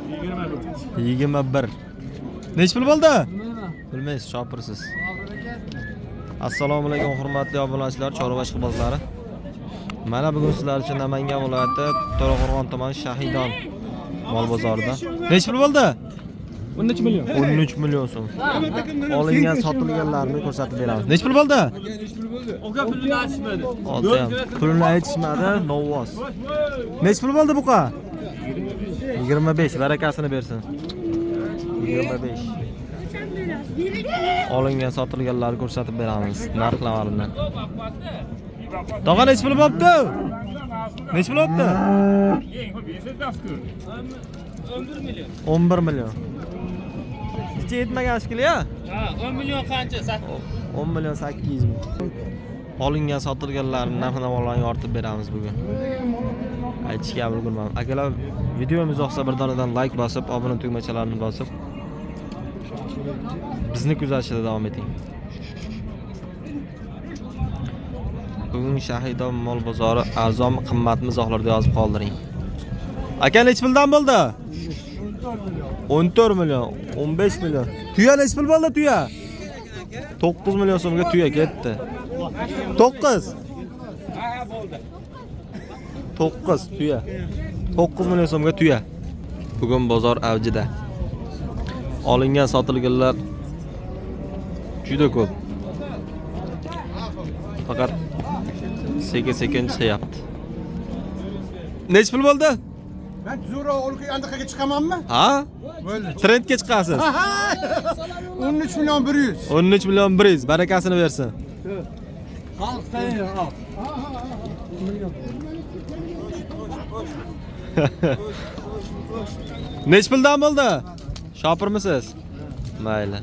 21. Nech pul bo'ldi? Bilmaysiz, shopirsiz. Assalomu alaykum hurmatli obunachilar, chorva ishqibozlari. Mana bugun sizlar uchun Namangan viloyati To'raqo'rg'on tumani Shahidon mol bozorida. Nech pul bo'ldi? 13 million. 13 million so'm. Olingan, sotilganlarni ko'rsatib beramiz. Nech pul bo'ldi? Oka pulini aytishmadi. Pulini aytishmadi, novvos. Nech pul bo'ldi buqa? 25, barakasini bersin. 25. Olingan, sotilganlarni ko'rsatib beramiz. Narxlarini. Tog'a nech pul bo'libdi? Nech pul bo'libdi? 11 million. 11 million. Hiç yetmagan shekilli ya? Ha, 10 million qancha? 10 million 800 ming. Olingan, sotilganlarning narx-navolarni yoritib beramiz bugun. Aytishga ulgurmam. Akalar, videomiz yoqsa bir donadan like bosib, obuna tugmachalarini bosib bizni kuzatishda davom eting. Bugun Shahidon mol bozori arzon qimmatmi izohlarda yozib qoldiring. Aka nech puldan bo'ldi? 14 million, 15 million. Tuya nech pul bo'ldi tuya? 9 million so'mga tuya ketdi. 9. 9 tuya. 9 million so'mga tuya. Bugun bozor avjida. Olingan, sotilganlar juda ko'p. Faqat sekin-sekin chiqyapti. Nech pul bo'ldi? Ben zo'ra olib andiqaga chiqamanmi? Ha? Trendga chiqasiz. 13 million 100. 13 million 100, barakasini bersin. Nech puldan bo'ldi? Shopirmisiz? Mayli.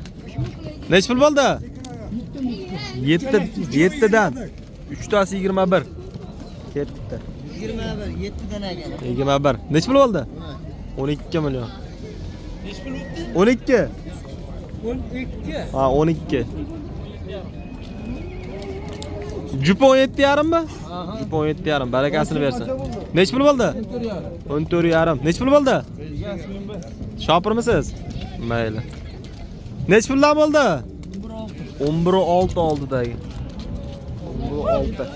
Nech pul bo'ldi? 7 dan. 3 tasi 21. Ketdi. 21, 7 dan ekan. 21. Nech pul bo'ldi? 12 million. Nech pul o'tdi? 12. 12. Ha, 12. Jupa 17,5 mi? Jupa 17,5. Barakasini bersin. Nech pul bo'ldi? 14,5. Nech pul bo'ldi? Shopirmisiz? Mayli. Nech puldan bo'ldi? 11,6 oldidagi. 11,6.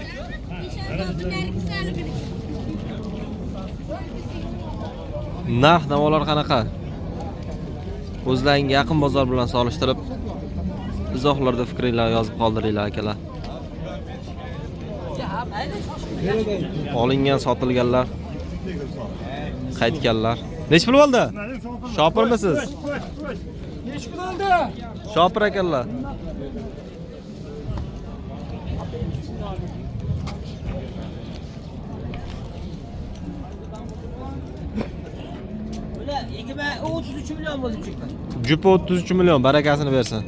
Narx navolar qanaqa? O'zlaringga yaqin bozor bilan solishtirib izohlarda fikringlarni yozib qoldiringlar akalar. Olingan, sotilganlar, qaytganlar. Nech pul bo'ldi? Shopirmisiz? Nech pul oldi? Shopir akalar. Ular 33 million bo'ldi chiqdi. Jupa 33 million, barakasini bersin.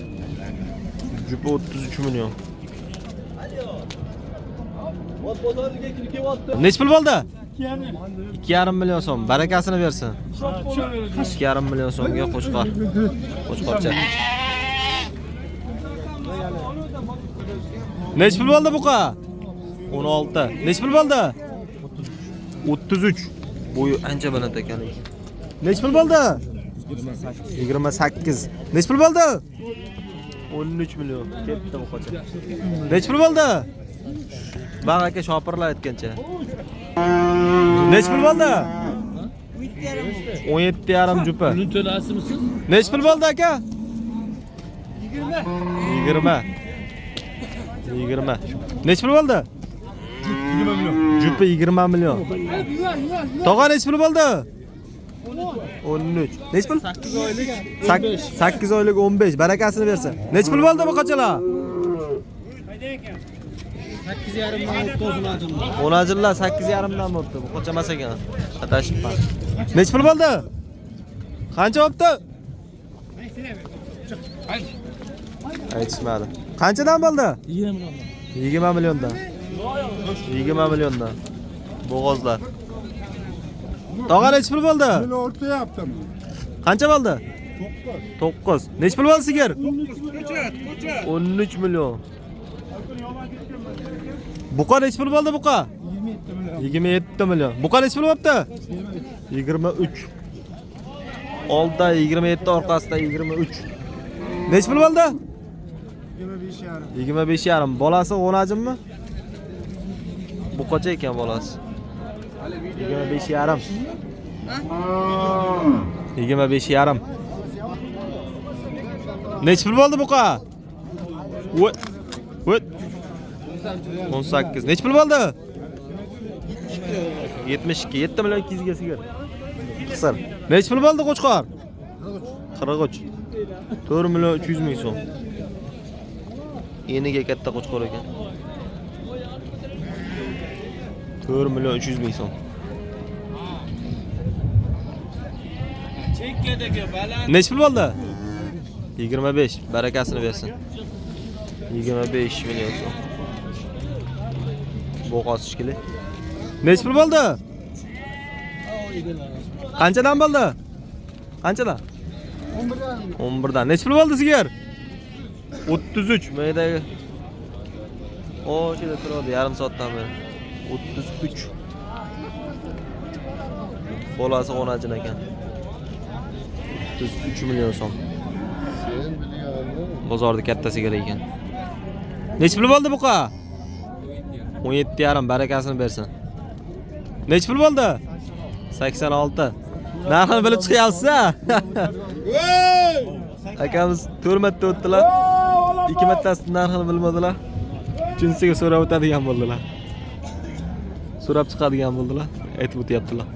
Jupa 33 million. Nech pul bo'ldi? 2,5 million so'm, barakasini bersin. 2,5 million so'mga qo'chqor. Qo'chqorcha. Nech pul bo'ldi buqa? 16. Nech pul bo'ldi? 33. Bo'yi ancha baland ekan. Nech pul bo'ldi? 28. Nech pul bo'ldi? 13 million. Ketdi bu qocha. Nech pul bo'ldi? Baq aka shopirlar aytgancha. Nech pul bo'ldi? 17,5 jupa. Pulni to'lasimisiz? Nech pul bo'ldi aka? 20. 20. Nech pul bo'ldi? 20 million. Jupa 20 million. Tog'a nech pul bo'ldi? 13. Nech pul? 8 oylik. 8 oylik 15. Barakasini bersin. Nech pul bo'ldi bu qochalar? 8,5 million o'tdi o'zim. Onajillar 8,5 dan bo'libdi. Bu qocha emas ekan. Atashibman. Nech pul bo'ldi? Qancha bo'libdi? Aytishmadi. Qanchadan bo'ldi? 20 million. 20 milliondan. 20 milliondan. Bo'g'ozlar. Tog'a nech pul bo'ldi? Buni o'rta yaptım. Qancha bo'ldi? 9. Nech pul bo'ldi sigir? 13 million. Buqa nech pul bo'ldi buqa? 27 million. Buqa nech pul bo'libdi? 23. Oldida 27, orqasida 23. Nech pul bo'ldi? 25 yarim. Bolasi o'najimmi? Bu qancha ekan bolasi? 25 yarim. 25 yarim. Nech pul bo'ldi buqa? Vo't. 18. Nech pul bo'ldi? 72. 7 million 200 ga sigir. Qisir. Nech pul bo'ldi qo'chqor? 43. 4 million 300 ming so'm. Eniga katta qo'chqor ekan. 4 million 300 ming so'm. Chekkadagi baland. Nech pul bo'ldi? 25. Barakasini bersin. 25 million so'm. Bo'g'oz shikili. Nech pul bo'ldi? Qanchadan bo'ldi? Qanchadan? 11dan. Nech pul bo'ldi sigir? 33. Maydagi. O, shida turadi, yarim soatdan beri. 33. Bolasi o'najin ekan. 33 million so'm. Bozorda katta sigir ekan. Nech pul bo'ldi buqa? 17 yarim, barakasini bersin. Nech pul bo'ldi? 86. Narxini bilib chiqyapsiz-a? Akamiz 4 marta o'tdilar. 2 martasi narxini bilmadilar. Uchinchisiga so'rab o'tadigan bo'ldilar. So'rab chiqadigan bo'ldilar. Aytib o'tyaptilar.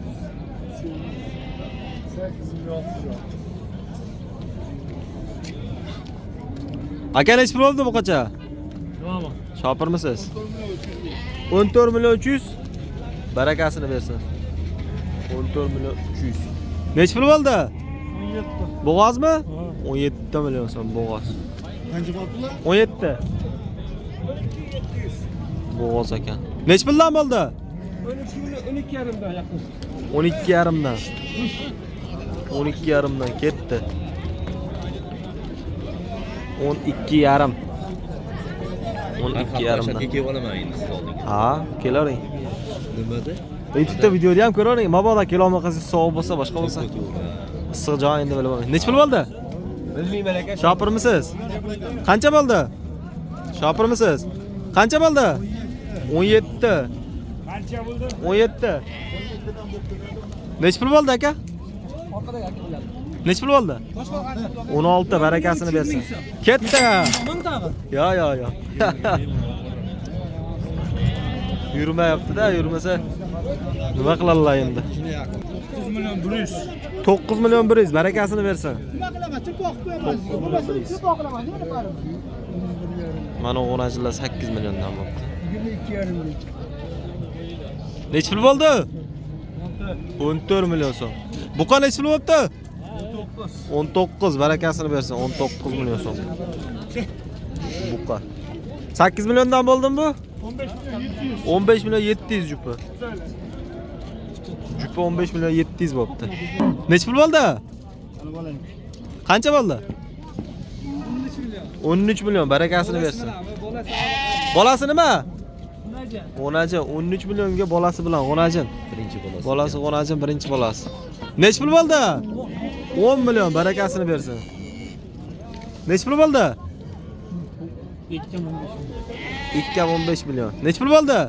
Aka nech pul bo'ldi bu qacha? Tamam. Shopirmisiz? 14 million 300. Barakasini bersin. 14 million 300. Nech pul bo'ldi? 17. Bo'g'ozmi? 17 million so'm bo'g'oz. Qancha bo'ldilar? 17. Bo'g'oz ekan. Nech puldan bo'ldi? 12 million 12 yarimdan yaqin. 12 yarimdan. 12 yarimdan ketdi. 12 yarim. 12 yarimdan. Kelib olaman endi siz oldinga. Ha, kelaring. Nimada? YouTube'da videoda ham ko'ravering. Mabodo kelolmay qolsa, sovuq bo'lsa, boshqa bo'lsa. Issiq joy endi bilmayman. Nech pul bo'ldi? Bilmayman aka. Shopirmisiz? Qancha bo'ldi? Shopirmisiz? Qancha bo'ldi? 17. Qancha bo'ldi? 17. Nech pul bo'ldi aka? Nech pul bo'ldi? 16, barakasini bersin. Ketdi. Yo. Yurmayapti-da, yurmasa nima qiladilar endi? 9 million 100. 9 million 100, barakasini bersin. Mana o'g'onajlar 8 milliondan bo'ldi. 22 yarim. Nech pul bo'ldi? 14 million so'm. Buqa nech pul bo'libdi? 19, barakasini bersin. 19 million so'm. Buqa. 8 milliondan bo'ldimi bu? 15 million 700 jupi. Jupi 15 million 700 bo'libdi. Nech pul bo'ldi? Qancha bo'ldi? 13 million, barakasini bersin. Bolasi nima? O'najin. 13 millionga bolasi bilan o'najin. Birinchi bolasi. Bolasi o'najin, birinchi bolasi. Nech pul bo'ldi? 10 million, barakasini bersin. Nech pul bo'ldi? 2,15 million. Nech pul bo'ldi?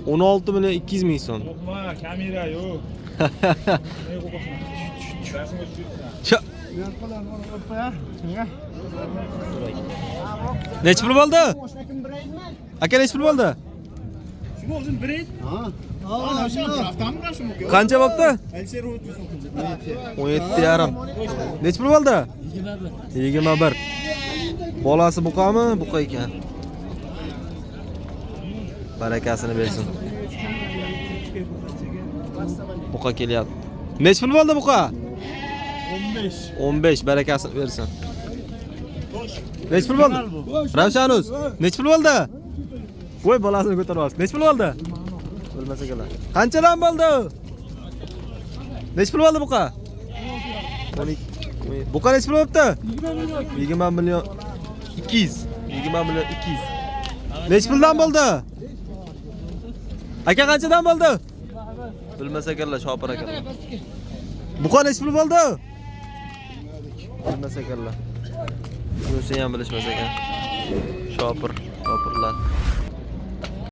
16 million 200 ming so'm. Yo'qma, kamera yo'q. Nech pul bo'ldi? Aka nech pul bo'ldi? Shu o'zim birinchi. Qancha bo'ldi? 17 yarim. Nech pul bo'ldi? 21. Bolasi buqami? Buqa ekan. Barakasini bersin. Buqa kelyapti. Nech pul bo'ldi buqa? 15, barakasini bersin. Nech pul bo'ldi? Ravshanuz, nech pul bo'ldi? Voy, bolasini ko'tarib olsin. Nech pul bo'ldi? Bilmasa kelar. Qanchadan bo'ldi? Nech pul bo'ldi buqa? 12. Buqa nech pul bo'libdi? 20 million 200. 20 million 200. Nech puldan bo'ldi? Aka qanchadan bo'ldi? Bilmasa kelar, shopir aka. Buqa nechi pul bo'ldi? Bilmas ekanlar. Bunisi ham bilishmas ekan. Shopirlar.